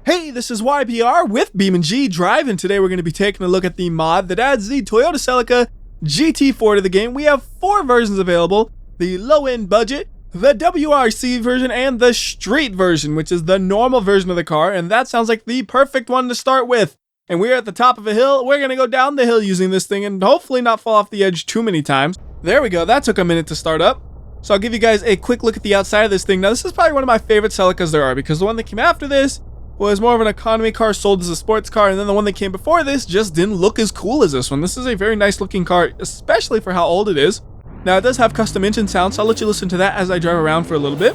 Hey, this is WhyBeAre with BeamNG.drive, and today we're going to be taking a look at the mod that adds the Toyota Celica GT4 to the game. We have 4 versions available: the low-end budget, the WRC version, and the street version, which is the normal version of the car, and that sounds like the perfect one to start with. And we're at the top of a hill. We're going to go down the hill using this thing and hopefully not fall off the edge too many times. There we go. That took a minute to start up. So I'll give you guys a quick look at the outside of this thing. Now, this is probably one of my favorite Celicas there are, because the one that came after this was more of an economy car sold as a sports car, and then the one that came before this just didn't look as cool as this one. This is a very nice looking car, especially for how old it is. Now, it does have custom engine sound, so I'll let you listen to that as I drive around for a little bit.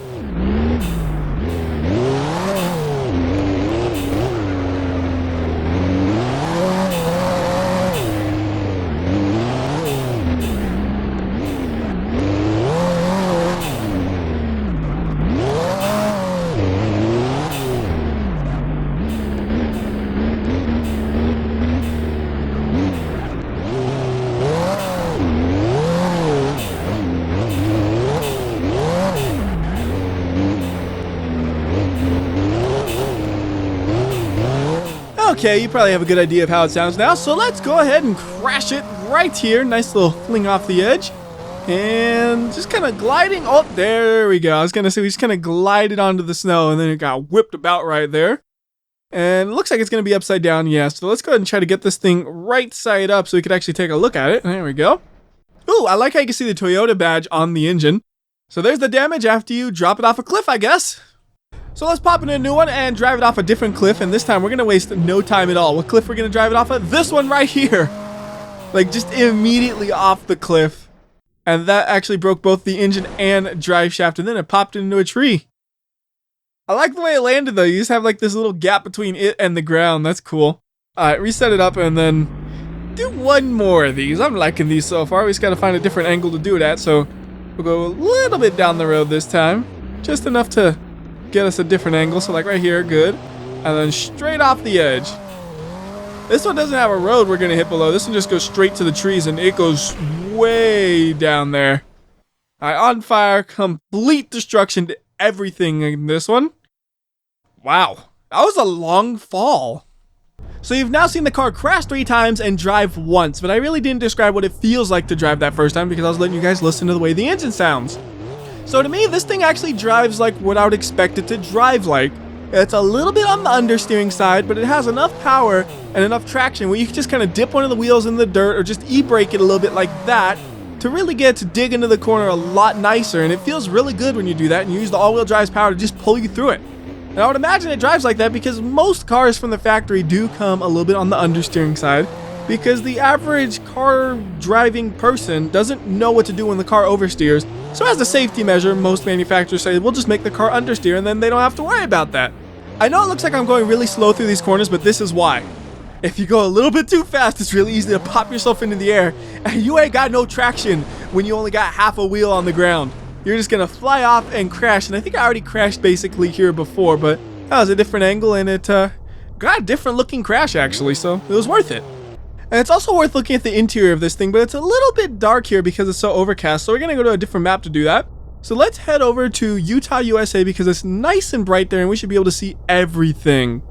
Okay, you probably have a good idea of how it sounds now, so let's go ahead and crash it right here. Nice little fling off the edge. And just kind of gliding. Oh, there we go. I was going to say we just kind of glided onto the snow, and then it got whipped about right there. And it looks like it's going to be upside down, yeah. So let's go ahead and try to get this thing right side up so we could actually take a look at it. There we go. Ooh, I like how you can see the Toyota badge on the engine. So there's the damage after you drop it off a cliff, I guess. So let's pop in a new one and drive it off a different cliff, and this time we're going to waste no time at all. What cliff we're going to drive it off of? This one right here. Like, just immediately off the cliff. And that actually broke both the engine and drive shaft, and then it popped into a tree. I like the way it landed, though. You just have like this little gap between it and the ground. That's cool. Alright, reset it up and then do one more of these. I'm liking these so far. We just got to find a different angle to do it at, so we'll go a little bit down the road this time. Just enough to get us a different angle, so like right here, good. And then straight off the edge. This one doesn't have a road we're gonna hit below. This one just goes straight to the trees, and it goes way down there. Alright, on fire, complete destruction to everything in this one. Wow, that was a long fall. So you've now seen the car crash 3 times and drive once, but I really didn't describe what it feels like to drive that first time because I was letting you guys listen to the way the engine sounds. So to me, this thing actually drives like what I would expect it to drive like. It's a little bit on the understeering side, but it has enough power and enough traction where you can just kind of dip one of the wheels in the dirt or just e-brake it a little bit like that to really get to dig into the corner a lot nicer, and it feels really good when you do that and you use the all-wheel drive's power to just pull you through it. And I would imagine it drives like that because most cars from the factory do come a little bit on the understeering side, because the average car driving person doesn't know what to do when the car oversteers. So as a safety measure, most manufacturers say, we'll just make the car understeer and then they don't have to worry about that. I know it looks like I'm going really slow through these corners, but this is why. If you go a little bit too fast, it's really easy to pop yourself into the air, and you ain't got no traction when you only got half a wheel on the ground. You're just gonna fly off and crash, and I think I already crashed basically here before, but that was a different angle, and it got a different looking crash actually, so it was worth it. And it's also worth looking at the interior of this thing, but it's a little bit dark here because it's so overcast, so we're going to go to a different map to do that. So let's head over to Utah, USA, because it's nice and bright there and we should be able to see everything.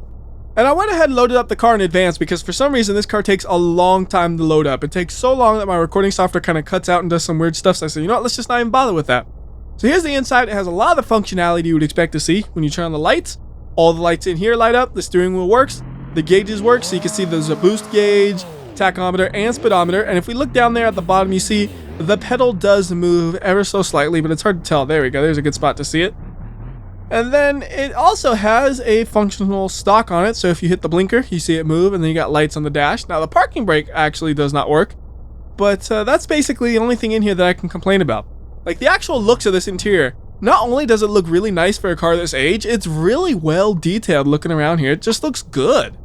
And I went ahead and loaded up the car in advance because for some reason this car takes a long time to load up. It takes so long that my recording software kind of cuts out and does some weird stuff, so I said, you know what, let's just not even bother with that. So here's the inside. It has a lot of the functionality you would expect to see when you turn on the lights. All the lights in here light up, the steering wheel works, the gauges work, so you can see there's a boost gauge, tachometer, and speedometer, and if we look down there at the bottom, you see the pedal does move ever so slightly, but it's hard to tell. There we go, there's a good spot to see it. And then it also has a functional stock on it, so if you hit the blinker, you see it move, and then you got lights on the dash. Now the parking brake actually does not work, but that's basically the only thing in here that I can complain about. Like, the actual looks of this interior, not only does it look really nice for a car this age, it's really well detailed looking around here. It just looks good.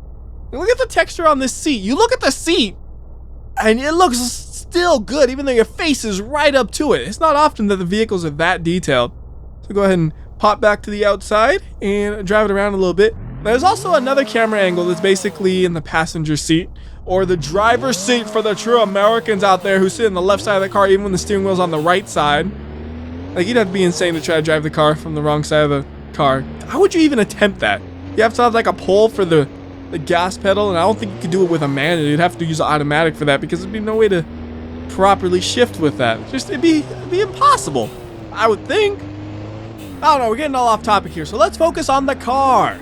Look at the texture on this seat. You look at the seat, and it looks still good, even though your face is right up to it. It's not often that the vehicles are that detailed. So go ahead and pop back to the outside and drive it around a little bit. There's also another camera angle that's basically in the passenger seat, or the driver's seat for the true Americans out there who sit on the left side of the car even when the steering wheel's on the right side. Like, you'd have to be insane to try to drive the car from the wrong side of the car. How would you even attempt that? You have to have like a pull for the gas pedal, and I don't think you could do it with a manual. You'd have to use automatic for that because there'd be no way to properly shift with that. It'd be impossible, I would think. I don't know, we're getting all off topic here, so let's focus on the car.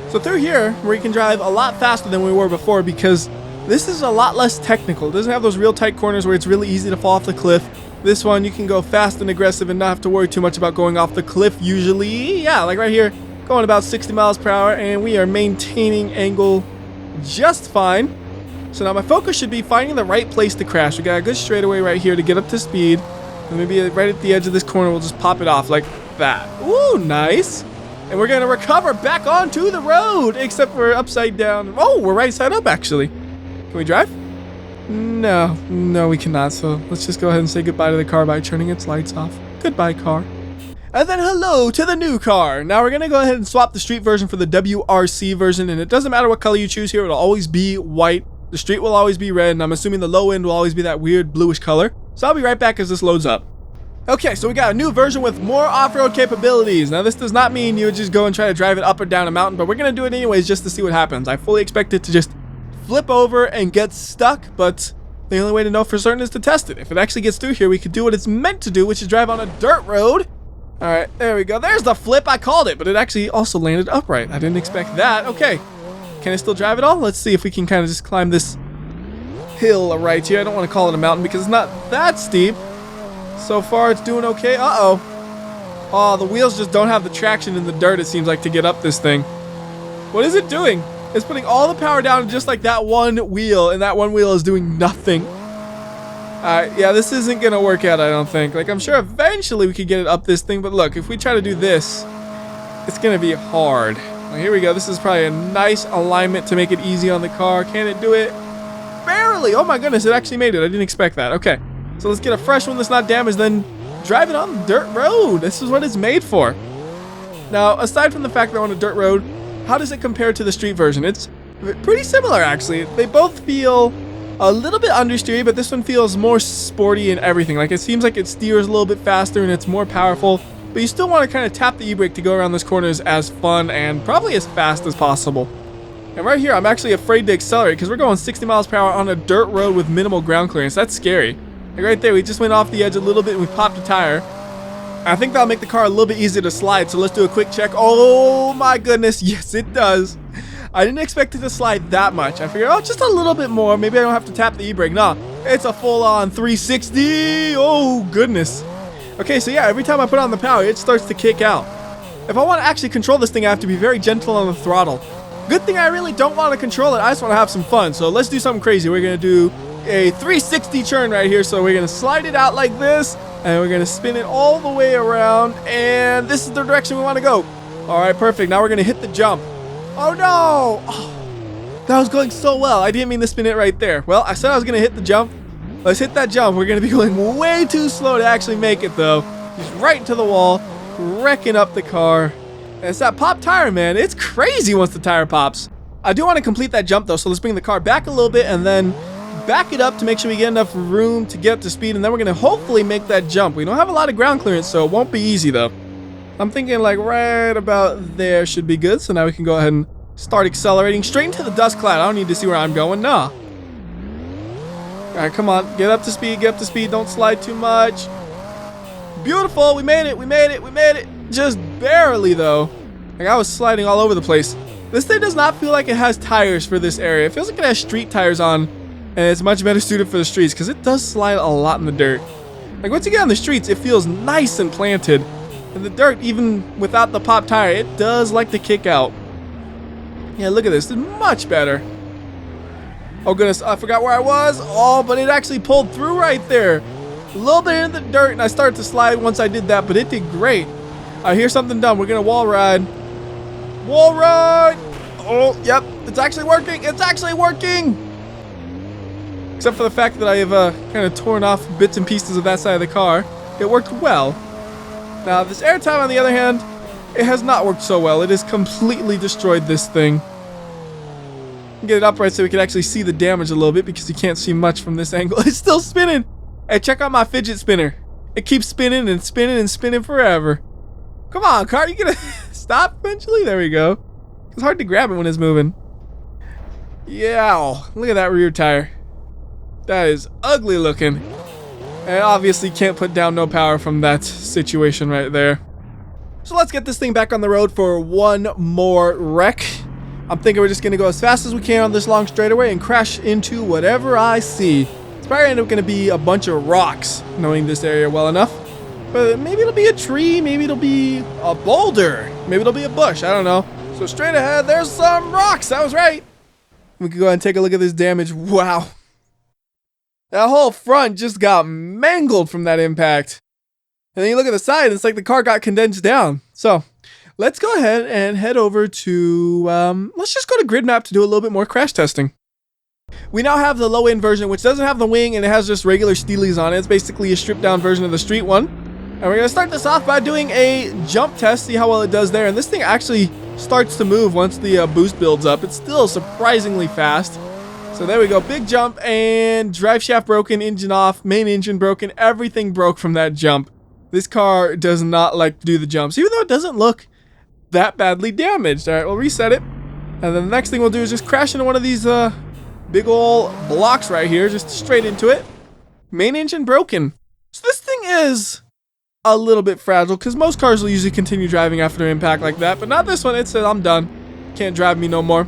So through here, where you can drive a lot faster than we were before, because this is a lot less technical. It doesn't have those real tight corners where it's really easy to fall off the cliff. This one, you can go fast and aggressive and not have to worry too much about going off the cliff usually. Yeah, like right here, going about 60 miles per hour, and we are maintaining angle just fine. So now my focus should be finding the right place to crash. We got a good straightaway right here to get up to speed. And maybe right at the edge of this corner, we'll just pop it off like that. Ooh, nice. And we're going to recover back onto the road, except we're upside down. Oh, we're right side up, actually. Can we drive? No, we cannot. So let's just go ahead and say goodbye to the car by turning its lights off. Goodbye, car. And then hello to the new car. Now we're going to go ahead and swap the street version for the WRC version. And it doesn't matter what color you choose here. It'll always be white. The street will always be red. And I'm assuming the low end will always be that weird bluish color. So I'll be right back as this loads up. Okay, so we got a new version with more off-road capabilities. Now this does not mean you would just go and try to drive it up or down a mountain, but we're going to do it anyways just to see what happens. I fully expect it to just flip over and get stuck, but the only way to know for certain is to test it. If it actually gets through here, we could do what it's meant to do, which is drive on a dirt road. Alright, there we go. There's the flip. I called it, but it actually also landed upright. I didn't expect that. Okay, can I still drive it all? Let's see if we can kind of just climb this hill right here. I don't want to call it a mountain because it's not that steep. So far, it's doing okay. Uh-oh. Oh, the wheels just don't have the traction in the dirt, it seems like, to get up this thing. What is it doing? It's putting all the power down just like that one wheel, and that one wheel is doing nothing. Yeah, this isn't going to work out, I don't think. Like, I'm sure eventually we could get it up this thing, but look, if we try to do this, it's going to be hard. Well, here we go. This is probably a nice alignment to make it easy on the car. Can it do it? Barely. Oh my goodness, it actually made it. I didn't expect that. Okay. So let's get a fresh one that's not damaged, then drive it on the dirt road. This is what it's made for. Now, aside from the fact that we're on a dirt road, how does it compare to the street version? It's pretty similar, actually. They both feel a little bit understeery, but this one feels more sporty and everything. Like, it seems like it steers a little bit faster and it's more powerful, but you still want to kind of tap the e-brake to go around those corners as fun and probably as fast as possible. And right here, I'm actually afraid to accelerate because we're going 60 miles per hour on a dirt road with minimal ground clearance. That's scary. Like right there, we just went off the edge a little bit and we popped a tire. I think that'll make the car a little bit easier to slide, so let's do a quick check. Oh my goodness, yes it does. I didn't expect it to slide that much. I figured, oh, just a little bit more. Maybe I don't have to tap the e-brake. No, it's a full-on 360. Oh goodness. Okay, so yeah, every time I put on the power, it starts to kick out. If I want to actually control this thing, I have to be very gentle on the throttle. Good thing I really don't want to control it. I just want to have some fun. So let's do something crazy. We're going to do a 360 turn right here. So we're going to slide it out like this, and we're going to spin it all the way around, and this is the direction we want to go. All right, perfect. Now we're going to hit the jump. Oh no! Oh, that was going so well. I didn't mean to spin it right there. Well, I said I was going to hit the jump. Let's hit that jump. We're going to be going way too slow to actually make it, though. Just right into the wall, wrecking up the car. And it's that pop tire, man. It's crazy once the tire pops. I do want to complete that jump, though, so let's bring the car back a little bit and then back it up to make sure we get enough room to get up to speed, and then we're going to hopefully make that jump. We don't have a lot of ground clearance, so it won't be easy, though. I'm thinking like right about there should be good, so now we can go ahead and start accelerating straight into the dust cloud. I don't need to see where I'm going. Nah. Alright, come on. Get up to speed. Get up to speed. Don't slide too much. Beautiful. We made it. We made it. We made it. Just barely, though. Like, I was sliding all over the place. This thing does not feel like it has tires for this area. It feels like it has street tires on, and it's much better suited for the streets because it does slide a lot in the dirt. Like, once you get on the streets, it feels nice and planted. In the dirt, even without the pop tire, it does like to kick out. Yeah, look at this. It's much better. Oh, goodness. I forgot where I was. Oh, but it actually pulled through right there. A little bit in the dirt, and I started to slide once I did that, but it did great. All right, here's something done. We're going to wall ride. Wall ride! Oh, yep. It's actually working. It's actually working! Except for the fact that I have kind of torn off bits and pieces of that side of the car. It worked well. Now, this airtime, on the other hand, it has not worked so well. It has completely destroyed this thing. Get it upright so we can actually see the damage a little bit because you can't see much from this angle. It's still spinning. Hey, check out my fidget spinner. It keeps spinning and spinning and spinning forever. Come on, car. You gonna stop eventually? There we go. It's hard to grab it when it's moving. Yeah, look at that rear tire. That is ugly looking. And obviously can't put down no power from that situation right there. So let's get this thing back on the road for one more wreck. I'm thinking we're just going to go as fast as we can on this long straightaway and crash into whatever I see. It's probably end up going to be a bunch of rocks, knowing this area well enough. But maybe it'll be a tree, maybe it'll be a boulder, maybe it'll be a bush, I don't know. So straight ahead, there's some rocks, that was right. We can go ahead and take a look at this damage. Wow. That whole front just got mangled from that impact. And then you look at the side, it's like the car got condensed down. So let's go ahead and head over to, let's just go to grid map to do a little bit more crash testing. We now have the low-end version, which doesn't have the wing and it has just regular steelies on it. It's basically a stripped down version of the street one. And we're going to start this off by doing a jump test, see how well it does there. And this thing actually starts to move once the boost builds up. It's still surprisingly fast. So there we go, big jump, and drive shaft broken, engine off, main engine broken, everything broke from that jump. This car does not like to do the jumps, even though it doesn't look that badly damaged. All right, we'll reset it. And then the next thing we'll do is just crash into one of these big ol' blocks right here, just straight into it. Main engine broken. So this thing is a little bit fragile, because most cars will usually continue driving after impact like that, but not this one. It said, I'm done. Can't drive me no more.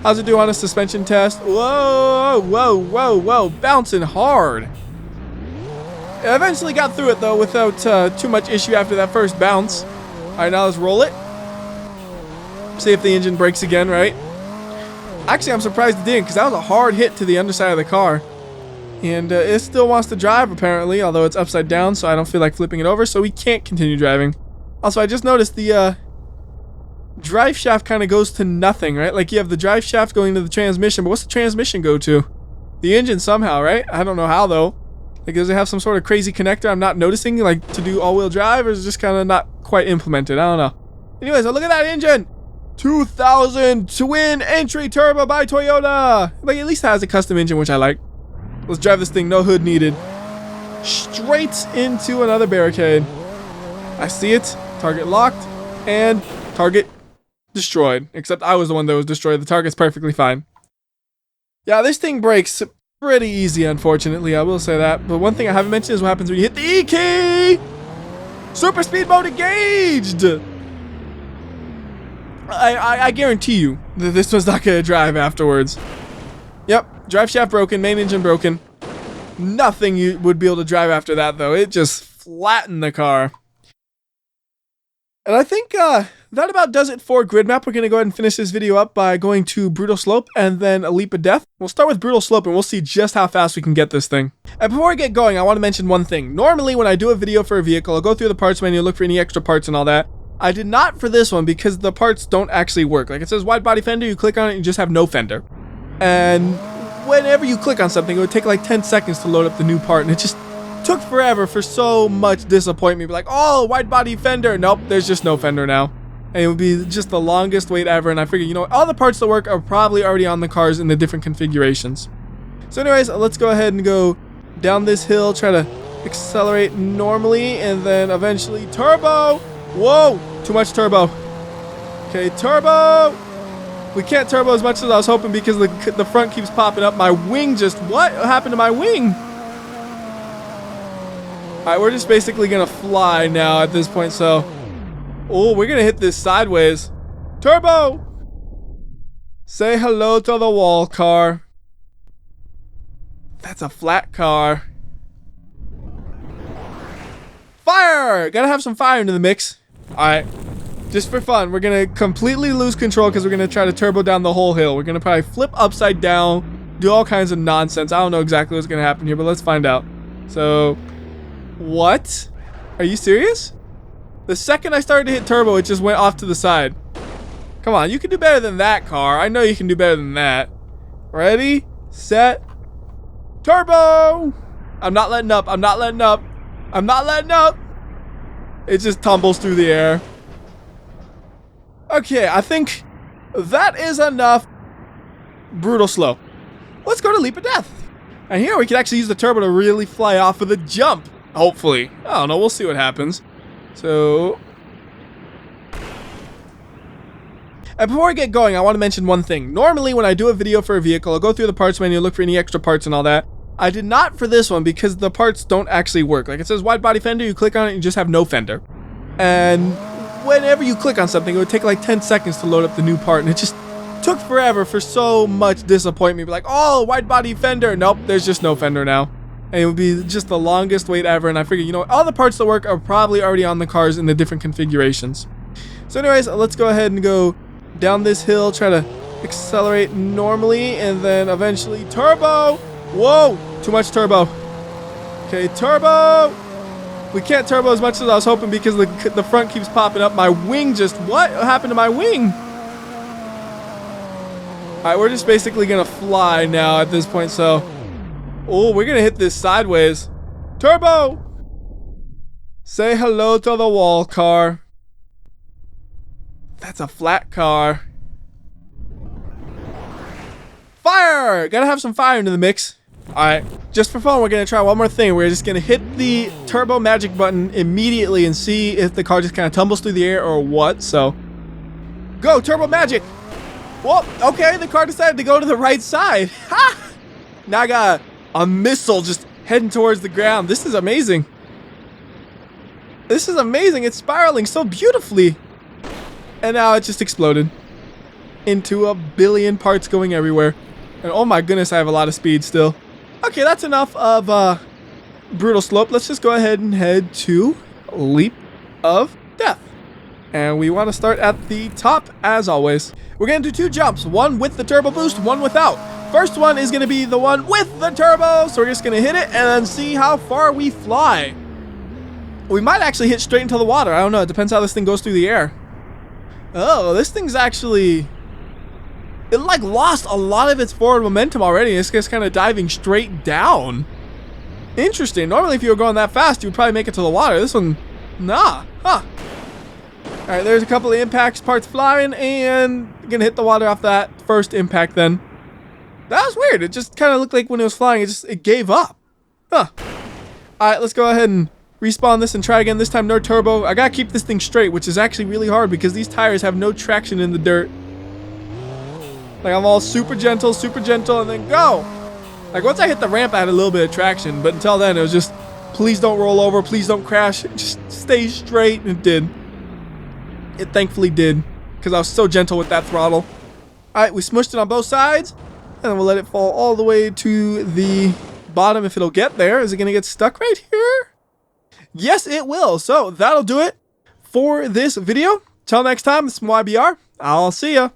How's it do on a suspension test? Whoa, whoa, whoa, whoa, bouncing hard. I eventually got through it though without too much issue after that first bounce. All right, now let's roll it. See if the engine brakes again, right? Actually, I'm surprised it didn't, because that was a hard hit to the underside of the car. And it still wants to drive apparently, although it's upside down, so I don't feel like flipping it over, so we can't continue driving. Also, I just noticed the drive shaft kind of goes to nothing, right? Like you have the drive shaft going to the transmission, but what's the transmission go to? The engine somehow, right? I don't know how though. Like, does it have some sort of crazy connector I'm not noticing, like to do all-wheel drive, or is it just kind of not quite implemented? I don't know. Anyways, look at that engine. 2000 twin entry turbo by Toyota. Like, at least it has a custom engine, which I like. Let's drive this thing, no hood needed. Straight into another barricade. I see it. Target locked and target destroyed. Except I was the one that was destroyed. The target's perfectly fine. Yeah, this thing breaks pretty easy, unfortunately. I will say that. But one thing I haven't mentioned is what happens when you hit the E key. Super speed mode engaged. I guarantee you that this was not going to drive afterwards. Yep, drive shaft broken, main engine broken. Nothing you would be able to drive after that, though. It just flattened the car. And I think that about does it for grid map. We're going to go ahead and finish this video up by going to brutal slope and then a leap of death. We'll start with brutal slope and we'll see just how fast we can get this thing. And before I get going, I want to mention one thing. Normally when I do a video for a vehicle, I'll go through the parts menu, look for any extra parts and all that. I did not for this one because the parts don't actually work. Like it says wide body fender, you click on it and you just have no fender. And whenever you click on something, it would take like 10 seconds to load up the new part, and it just took forever for so much disappointment. Be like, oh, wide body fender. Nope, there's just no fender now. And it would be just the longest wait ever, and I figured, you know, all the parts that work are probably already on the cars in the different configurations. So anyways, let's go ahead and go down this hill, try to accelerate normally, and then eventually turbo. Whoa, too much turbo. Okay, turbo. We can't turbo as much as I was hoping because the front keeps popping up. My wing just, what happened to my wing? All right, we're just basically gonna fly now at this point, so. Oh, we're gonna hit this sideways. Turbo! Say hello to the wall, car. That's a flat car. Fire! Gotta have some fire into the mix. All right. Just for fun, we're going to completely lose control because we're going to try to turbo down the whole hill. We're going to probably flip upside down, do all kinds of nonsense. I don't know exactly what's going to happen here, but let's find out. So, what? Are you serious? The second I started to hit turbo, it just went off to the side. Come on, you can do better than that, car. I know you can do better than that. Ready, set, turbo! I'm not letting up. I'm not letting up. I'm not letting up. It just tumbles through the air. Okay, I think that is enough brutal slow. Let's go to leap of death. And here we can actually use the turbo to really fly off of the jump. Hopefully. I don't know. We'll see what happens. So. Before I get going, I want to mention one thing. Normally, when I do a video for a vehicle, I'll go through the parts menu, look for any extra parts and all that. I did not for this one because the parts don't actually work. Like it says wide body fender, you click on it and you just have no fender. And whenever you click on something, it would take like 10 seconds to load up the new part, and it just took forever for so much disappointment. Be like, oh, wide body fender. Nope, there's just no fender now. And it would be just the longest wait ever. And I figured, you know, all the parts that work are probably already on the cars in the different configurations. So anyways, let's go ahead and go down this hill, try to accelerate normally, and then eventually turbo. Whoa, too much turbo. Okay, turbo. We can't turbo as much as I was hoping because the front keeps popping up. My wing just, what happened to my wing? All right, we're just basically gonna fly now at this point, so. Oh, we're gonna hit this sideways. Turbo! Say hello to the wall, car. That's a flat car. Fire! Gotta have some fire into the mix. Alright, just for fun, we're gonna try one more thing. We're just gonna hit the turbo magic button immediately and see if the car just kind of tumbles through the air or what. So, go, turbo magic! Whoa, okay, the car decided to go to the right side. Ha! Now I got a missile just heading towards the ground. This is amazing. This is amazing. It's spiraling so beautifully. And now it just exploded into a billion parts going everywhere. And oh my goodness, I have a lot of speed still. Okay, that's enough of brutal slope. Let's just go ahead and head to Leap of Death. And we want to start at the top as always. We're going to do 2 jumps, one with the turbo boost, one without. First one is going to be the one with the turbo, so we're just going to hit it and then see how far we fly. We might actually hit straight into the water. I don't know. It depends how this thing goes through the air. Oh, this thing's actually... It like lost a lot of its forward momentum already. It's just kind of diving straight down. Interesting. Normally if you were going that fast, you would probably make it to the water. This one, nah. Huh. Alright, there's a couple of impacts, parts flying, and gonna hit the water off that first impact then. That was weird. It just kind of looked like when it was flying, it gave up. Huh. Alright, let's go ahead and respawn this and try again. This time no turbo. I gotta keep this thing straight, which is actually really hard because these tires have no traction in the dirt. Like I'm all super gentle, and then go. Like once I hit the ramp, I had a little bit of traction, but until then it was just, please don't roll over, please don't crash, just stay straight, and it did. It thankfully did, because I was so gentle with that throttle. Alright, we smushed it on both sides, and then we'll let it fall all the way to the bottom if it'll get there. Is it going to get stuck right here? Yes, it will. So that'll do it for this video. Till next time, it's WhyBeAre. I'll see ya.